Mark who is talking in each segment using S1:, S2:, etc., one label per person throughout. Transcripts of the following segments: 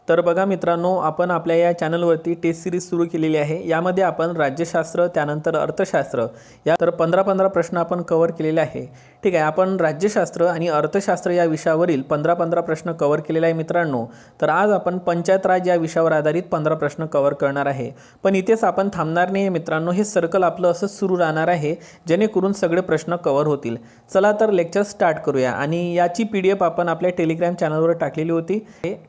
S1: तर बघा मित्रांनो, आपण आपल्या या चॅनलवरती टेस्ट सिरीज सुरू केलेली आहे। यामध्ये आपण राज्यशास्त्र त्यानंतर अर्थशास्त्र या तर 15 प्रश्न आपण कव्हर केलेले आहे। ठीक आहे, आपण राज्यशास्त्र आणि अर्थशास्त्र या विषयावरील 15 प्रश्न कव्हर केलेले आहे मित्रांनो। तर आज आपण पंचायत राज या विषयावर आधारित 15 प्रश्न कव्हर करणार आहे। पण इथेच आपण थांबणार नाही मित्रांनो, हे सर्कल आपलं असंच सुरू राहणार आहे जेणेकरून सगळे प्रश्न कव्हर होतील। चला तर लेक्चर स्टार्ट करूया आणि याची PDF आपण आपल्या टेलिग्राम चॅनलवर टाकलेली होती।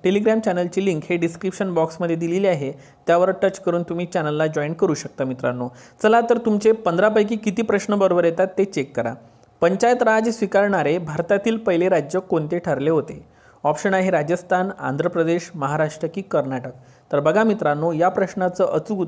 S1: टेलिग्राम चॅनलची लिंक हे डिस्क्रिप्शन बॉक्समध्ये दिलेली आहे, त्यावर टच करून तुम्ही चॅनलला जॉइन करू शकता मित्रांनो। चला तर तुमचे 15 पैकी किती प्रश्न बरोबर येतात ते चेक करा। पंचायत राज स्वीकारणारे भारतातील पहिले राज्य कोणते ठरले होते? ऑप्शन आहे राजस्थान, आंध्र प्रदेश, महाराष्ट्र की कर्नाटक। तर बघा मित्रांनो, या प्रश्नाचं अचूक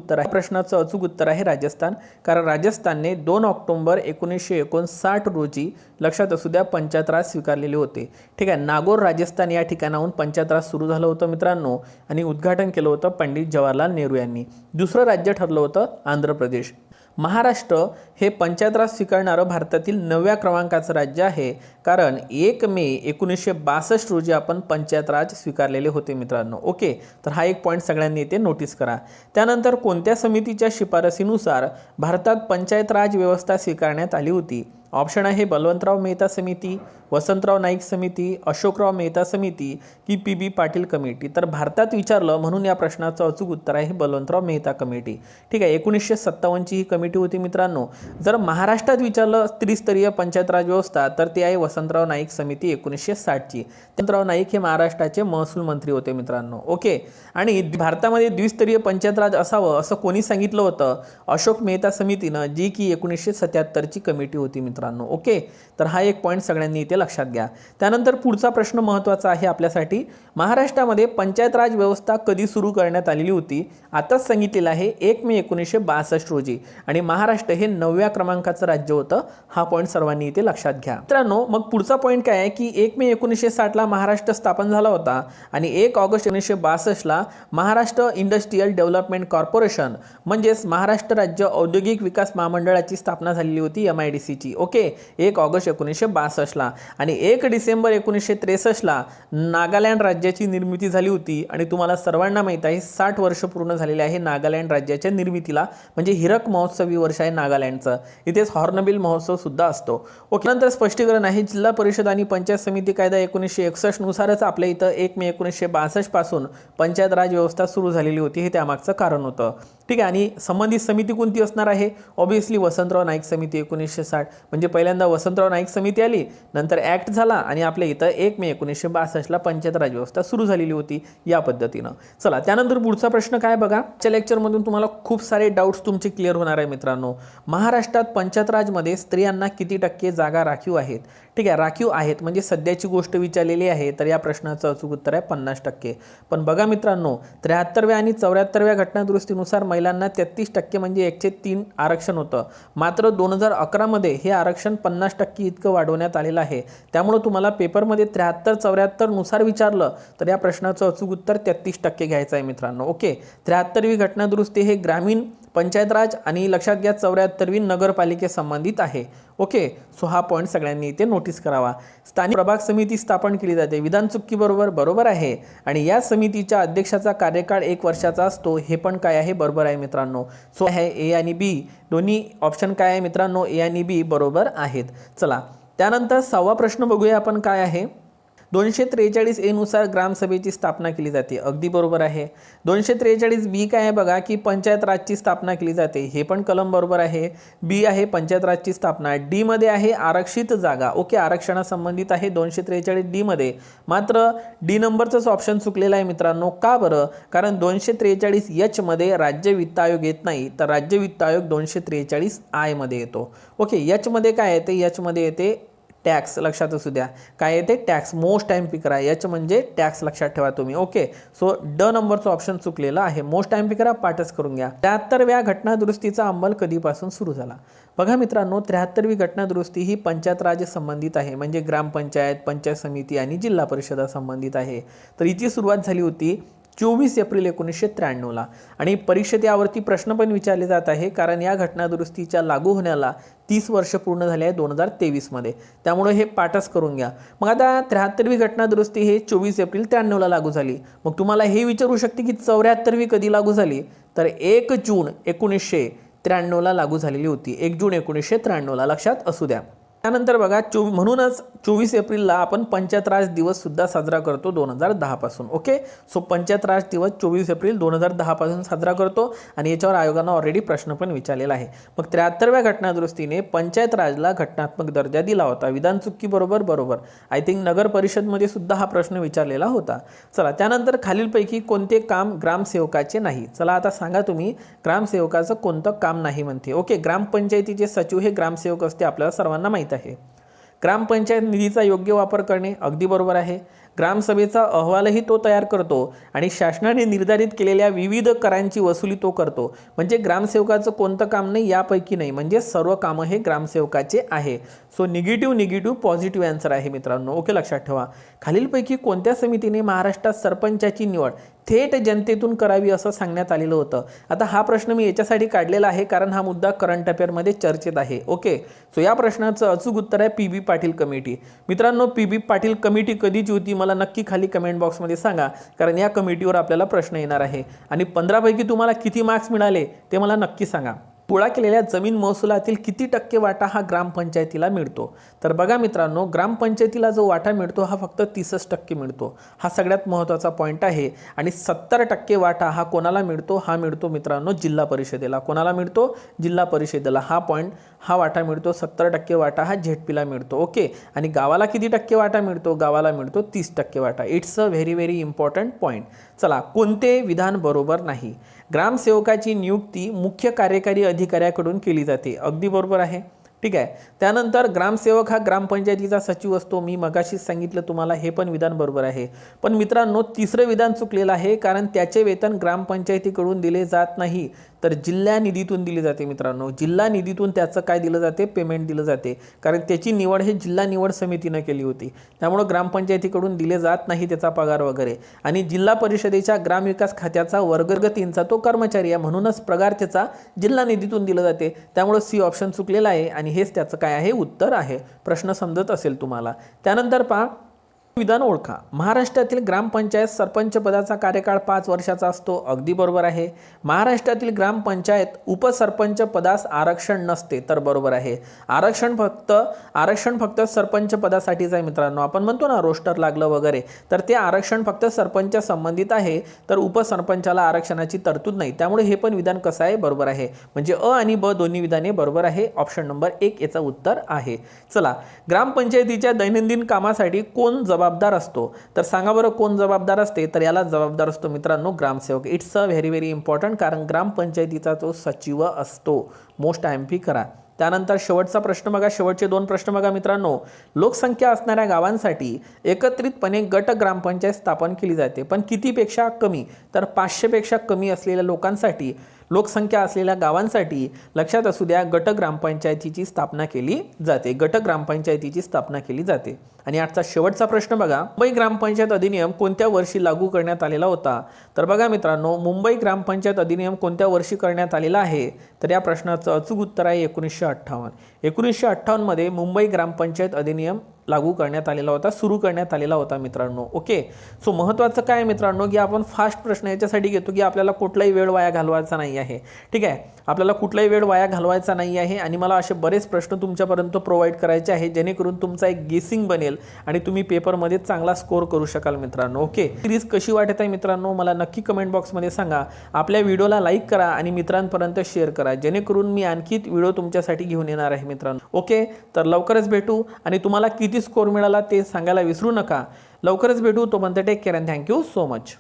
S1: उत्तर आहे राजस्थान, कारण राजस्थानने 2 ऑक्टोबर 1959 रोजी, लक्षात असू द्या, पंचायत राज स्वीकारलेले होते। ठीक आहे, नागौर राजस्थान या ठिकाणाहून पंचायत राज सुरू झालं होतं मित्रांनो आणि उद्घाटन केलं होतं पंडित जवाहरलाल नेहरू यांनी। दुसरं राज्य ठरलं होतं आंध्र प्रदेश। महाराष्ट्र हे पंचायत राज स्वीकारणारं भारतातील 9व्या क्रमांकाचं राज्य आहे, कारण 1 मे 1962 रोजी आपण पंचायत राज स्वीकारलेले होते मित्रांनो। ओके, तर हा एक पॉईंट सगळ्यांनी इथे नोटीस करा। त्यानंतर कोणत्या समितीच्या शिफारसीनुसार भारतात पंचायत राज व्यवस्था स्वीकारण्यात आली होती? ऑप्शन आहे बलवंतराव मेहता समिती, वसंतराव नाईक समिती, अशोकराव मेहता समिती की PB पाटील कमिटी। तर भारतात विचारलं म्हणून या प्रश्नाचं अचूक उत्तर आहे बलवंतराव मेहता कमिटी। ठीक आहे, 1957 ची ही कमिटी होती मित्रांनो। जर महाराष्ट्रात विचारलं त्रिस्तरीय पंचायत राज व्यवस्था, तर ते आहे वसंतराव नाईक समिती 1960 ची। वसंतराव नाईक हे महाराष्ट्राचे महसूल मंत्री होते मित्रांनो। ओके, आणि भारतामध्ये द्विस्तरीय पंचायत राज असावं असं कोणी सांगितलं होतं? अशोक मेहता समितीनं, जी की 1977 ची कमिटी होती मित्रांनो। ओके, तर हा एक पॉईंट सगळ्यांनी इथे लक्षात घ्या। त्यानंतर पुढचा प्रश्न महत्त्वाचा आहे आपल्यासाठी, महाराष्ट्रामध्ये पंचायत राज व्यवस्था कधी सुरू करण्यात आलेली होती? आताच सांगितलेलं आहे 1 मे 1962 रोजी, आणि महाराष्ट्र हे 9व्या क्रमांकाचं राज्य होतं। हा पॉईंट सर्वांनी इथे लक्षात घ्या मित्रांनो। मग पुढचा पॉईंट काय आहे की 1 मे 1960 ला महाराष्ट्र स्थापन झाला होता आणि 1 ऑगस्ट 1962 ला महाराष्ट्र इंडस्ट्रियल डेव्हलपमेंट कॉर्पोरेशन म्हणजेच महाराष्ट्र राज्य औद्योगिक विकास महामंडळाची स्थापना झालेली होती, MIDC ची। ओके, 1 ऑगस्ट 1962 ला, आणि 1 डिसेंबर 1963 ला नागालँड राज्याची निर्मिती झाली होती। आणि तुम्हाला सर्वांना माहित आहे 60 वर्ष पूर्ण झालेले आहे नागालँड राज्याच्या निर्मितीला, म्हणजे हिरक महोत्सवी वर्ष आहे नागालँडचं। इथेच हॉर्नबिल महोत्सव सुद्धा असतो। ओके, नंतर स्पष्टीकरण आहे, जिल्हा परिषद आणि पंचायत समिती कायदा 1961 नुसारच आपल्या इथं 1 मे 1962 पासून पंचायत राज व्यवस्था सुरू झालेली होती, हे त्यामागचं कारण होतं। ठीक आहे, आणि संबंधित समिती कोणती असणार आहे? ऑब्विसली वसंतराव नाईक समिती 1960, म्हणजे पहिल्यांदा वसंतराव नाईक समिती आली, नंतर ॲक्ट झाला आणि आपल्या इथं 1 मे 1962 ला पंचायत राज व्यवस्था सुरू झालेली होती या पद्धतीनं। चला, त्यानंतर पुढचा प्रश्न काय बघा। आजच्या लेक्चरमधून तुम्हाला खूप सारे डाऊट्स तुमचे क्लिअर होणार आहे मित्रांनो। महाराष्ट्रात पंचायत राजमध्ये स्त्रियांना किती टक्के जागा राखीव आहेत? ठीक आहे, राखीव आहेत म्हणजे सध्याची गोष्ट विचारलेली आहे, तर या प्रश्नाचं अचूक उत्तर आहे 50%। पण बघा मित्रांनो, 73व्या आणि 74व्या घटनादुरुस्तीनुसार महिलांना 33% म्हणजे 1/3 आरक्षण होतं। मात्र 2011 मध्ये हे आरक्षण 50% इतकं वाढवण्यात आलेलं आहे। त्यामुळे तुम्हाला पेपरमध्ये 73-74 नुसार विचारलं तर या प्रश्नाचं अचूक उत्तर 33% घ्यायचं आहे मित्रांनो। ओके, 73वी घटनादुरुस्ती हे ग्रामीण पंचायत राज आणि लक्षात घ्या 74वी नगरपालिकेसंबंधित आहे। ओके, सो हा पॉईंट सगळ्यांनी इथे नोटीस करावा। स्थानिक प्रभाग समिती स्थापन केली जाते, विधान चुकी बरोबर आहे, आणि या समितीच्या अध्यक्षाचा कार्यकाळ 1 वर्षाचा असतो, हे पण काय आहे? बरोबर आहे मित्रांनो। सो आहे A आणि B, दोन्ही ऑप्शन काय आहे मित्रांनो? A आणि B बरोबर आहेत। चला, त्यानंतर 6वा प्रश्न बघूया आपण काय आहे। 243A नुसार ग्रामसभेची स्थापना केली जाते, अगदी बरोबर आहे। 243B काय आहे बघा की पंचायत राजची स्थापना केली जाते, हे पण कलम बरोबर आहे। B आहे पंचायत राजची स्थापना। D मध्ये आहे आरक्षित जागा। ओके, आरक्षणासंबंधित आहे 243D मध्ये, मात्र D नंबरचंच ऑप्शन चुकलेलं आहे मित्रांनो। का बरं? कारण 243H मध्ये राज्य वित्त आयोग येत नाही, तर राज्य वित्त आयोग 243I मध्ये येतो। ओके, H मध्ये काय येते? H मध्ये येते टॅक्स, लक्षात असू द्या, काय येते? टॅक्स। मोस्ट टाइम पिकर आहे, H म्हणजे टॅक्स, लक्षात ठेवा तुम्ही। ओके, सो ड नंबरचं ऑप्शन चुकलेलं आहे। मोस्ट टाइम पिकर पाठच करून घ्या। 73व्या घटनादुरुस्तीचा अंमल कधीपासून सुरू झाला? बघा मित्रांनो, 73वी घटनादुरुस्ती ही पंचायत राज संबंधित आहे, म्हणजे ग्रामपंचायत, पंचायत समिती आणि जिल्हा परिषदा संबंधित आहे। तर हिची सुरुवात झाली होती 24 एप्रिल 1993ला. आणि परीक्षेत यावरती प्रश्न पण विचारले जात आहे, कारण या घटनादुरुस्तीच्या लागू होण्याला 30 वर्ष पूर्ण झाले आहे 2023मध्ये. त्यामुळे हे पाठच करून घ्या. मग आता 73वी घटनादुरुस्ती हे 24 एप्रिल 93ला लागू झाली. मग तुम्हाला हे विचारू शकते की 74वी कधी लागू झाली, तर 1 जून 1993ला लागू झालेली होती. 1 जून 1993ला लक्षात असू द्या. त्यानंतर बघा म्हणूनच 24 एप्रिलला आपण पंचायत राज दिवस सुद्धा साजरा करतो 2010 पासून. ओके, सो पंचायत राज दिवस 24 एप्रिल 2010 पासून साजरा करतो आणि याच्यावर आयोगानं ऑलरेडी प्रश्न पण विचारलेला आहे. मग 73व्या घटनादुरुस्तीने पंचायत राजला घटनात्मक दर्जा दिला होता. विधान चुकी बरोबर बरोबर. आय थिंक नगर परिषदमध्ये सुद्धा हा प्रश्न विचारलेला होता. चला, त्यानंतर खालीलपैकी कोणते काम ग्रामसेवकाचे नाही. चला आता सांगा तुम्ही ग्रामसेवकाचं कोणतं काम नाही म्हणते. ओके, ग्रामपंचायतीचे सचिव हे ग्रामसेवक असते, आपल्याला सर्वांना माहीत आहे. ग्रामपंचायत निधीचा योग्य वापर करणे अगदी बरोबर आहे. ग्रामसभेचा अहवालही तो तयार करतो आणि शासनाने निर्धारित केलेल्या विविध करांची वसुली तो करतो. म्हणजे ग्रामसेवकाचं कोणतं काम नाही यापैकी नाही, म्हणजे सर्व कामं हे ग्रामसेवकाचे आहे. सो निगेटिव्ह पॉझिटिव्ह आन्सर आहे मित्रांनो. ओके, लक्षात ठेवा. खालीलपैकी कोणत्या समितीने महाराष्ट्रात सरपंचाची निवड थेट जनतेतून करावी असं सांगण्यात आलेलं होतं. आता हा प्रश्न मी याच्यासाठी काढलेला आहे कारण हा मुद्दा करंट अफेअरमध्ये चर्चेत आहे. ओके, सो या प्रश्नाचं अचूक उत्तर आहे PB पाटील कमिटी. मित्रांनो, PB पाटील कमिटी कधीची होती मला नक्की खाली कमेंट बॉक्समध्ये सांगा, कारण या कमिटीवर आपल्याला प्रश्न येणार आहे. आणि 15 पैकी तुम्हाला किती मार्क्स मिळाले ते मला नक्की सांगा. गोळा केलेल्या जमीन महसुलातील किती टक्के वाटा हा ग्रामपंचायतीला मिळतो. तर बघा मित्रांनो, ग्रामपंचायतीला जो वाटा मिळतो हा फक्त 30% मिळतो. हा सगळ्यात महत्त्वाचा पॉईंट आहे. आणि 70% वाटा हा कोणाला मिळतो, हा मिळतो मित्रांनो जिल्हा परिषदेला. कोणाला मिळतो, जिल्हा परिषदेला. हा वाटा मिळतो. 70% वाटा हा ZPला मिळतो. ओके, आणि गावाला किती टक्के वाटा मिळतो, गावाला मिळतो 30% वाटा. It's a very important point. चला, कोणते विधान बरोबर नाही. ग्रामसेवकाची नियुक्ती मुख्य कार्यकारी अधिकाऱ्याकडून केली जाते. अगदी बरोबर आहे. ठीक आहे. त्यानंतर ग्रामसेवक हा ग्रामपंचायतीचा सचिव असतो. मी मगाशीच सांगितलं तुम्हाला, हे पण विधान बरोबर आहे. पण मित्रांनो, तिसरं विधान चुकलेलं आहे, कारण त्याचे वेतन ग्रामपंचायतीकडून दिले जात नाही, तर जिल्हा निधीतून दिली जाते. मित्रांनो, जिल्हा निधीतून त्याचं काय दिलं जाते, पेमेंट दिलं जाते, कारण त्याची निवड हे जिल्हा निवड समितीनं केली होती. त्यामुळे ग्रामपंचायतीकडून दिले जात नाही त्याचा पगार वगैरे. आणि जिल्हा परिषदेच्या ग्रामविकास खात्याचा वर्ग 3चा तो कर्मचारी आहे, म्हणूनच पगार त्याचा जिल्हा निधीतून दिला जाते. त्यामुळे C ऑप्शन चुकलेला आहे आणि हेच त्याचं काय आहे, उत्तर आहे. प्रश्न समजत असेल तुम्हाला. त्यानंतर पहा, विधान ओळखा. महाराष्ट्रातील ग्रामपंचायत सरपंच पदाचा कार्यकाळ 5 वर्षाचा असतो. अगदी बरोबर आहे. महाराष्ट्रातील ग्रामपंचायत उपसरपंच पदास आरक्षण नसते, तर बरोबर आहे. आरक्षण फक्त सरपंच पदासाठीच आहे मित्रांनो. आपण म्हणतो ना रोस्टर लागलं वगैरे, तर ते आरक्षण फक्त सरपंच संबंधित आहे, तर उपसरपंचाला आरक्षणाची तरतूद नाही. त्यामुळे हे पण विधान कसं आहे, बरोबर आहे. म्हणजे अ आणि ब दोन्ही विधाने बरोबर आहे. ऑप्शन नंबर 1 याचं उत्तर आहे. चला, ग्रामपंचायतीच्या दैनंदिन कामासाठी कोण जबाबदार असतो, तर सांगा बरं कोण जबाबदार असते, तर याला जबाबदार असतो मित्रांनो ग्रामसेवक. इट्स अ व्हेरी इम्पॉर्टंट, कारण ग्रामपंचायतीचा तो सचिव असतो. मोस्ट IMP करा. त्यानंतर शेवटचा प्रश्न बघा, शेवटचे 2 प्रश्न बघा मित्रांनो. लोकसंख्या असणाऱ्या गावांसाठी एकत्रितपणे गट ग्रामपंचायत स्थापन केली जाते, पण कितीपेक्षा कमी, तर 500 पेक्षा कमी असलेल्या लोकांसाठी, लोकसंख्या असलेल्या गावांसाठी लक्षात असू द्या, गट ग्रामपंचायतीची स्थापना केली जाते. गट ग्रामपंचायतीची स्थापना केली जाते. आणि आजचा शेवटचा प्रश्न बघा, मुंबई ग्रामपंचायत अधिनियम कोणत्या वर्षी लागू करण्यात आलेला होता. तर बघा मित्रांनो, मुंबई ग्रामपंचायत अधिनियम कोणत्या वर्षी करण्यात आलेला आहे, तर या प्रश्नाचं अचूक उत्तर आहे 1958. 1958 मध्ये मुंबई ग्रामपंचायत अधिनियम लागू करण्यात आलेला होता, सुरू करण्यात आलेला होता मित्रांनो. ओके, सो महत्त्वाचं काय मित्रांनो, की आपण फास्ट प्रश्न याच्यासाठी घेतो की आपल्याला कुठलाही वेळ वाया घालवायचा नाही आहे. ठीक आहे, आपल्याला कुठलाही वेळ वाया घालवायचा नाही आहे आणि मला असे बरेच प्रश्न तुमच्यापर्यंत प्रोव्हाइड करायचे आहे, जेणेकरून तुमचा एक गेसिंग बनेल आणि तुम्ही पेपरमध्ये चांगला स्कोर करू शकाल मित्रांनो. ओके, सिरीज कशी वाटत आहे मित्रांनो, मला नक्की कमेंट बॉक्समध्ये सांगा. आपल्या व्हिडिओला लाईक करा आणि मित्रांपर्यंत शेअर करा, जेणेकरून मी आणखी व्हिडिओ तुमच्यासाठी घेऊन येणार आहे मित्रांनो. ओके, तर लवकरच भेटू आणि तुम्हाला किती स्कोर मिळाला ते सांगायला विसरू नका. लवकरच भेटू. तोपर्यंत take care and thank you so much.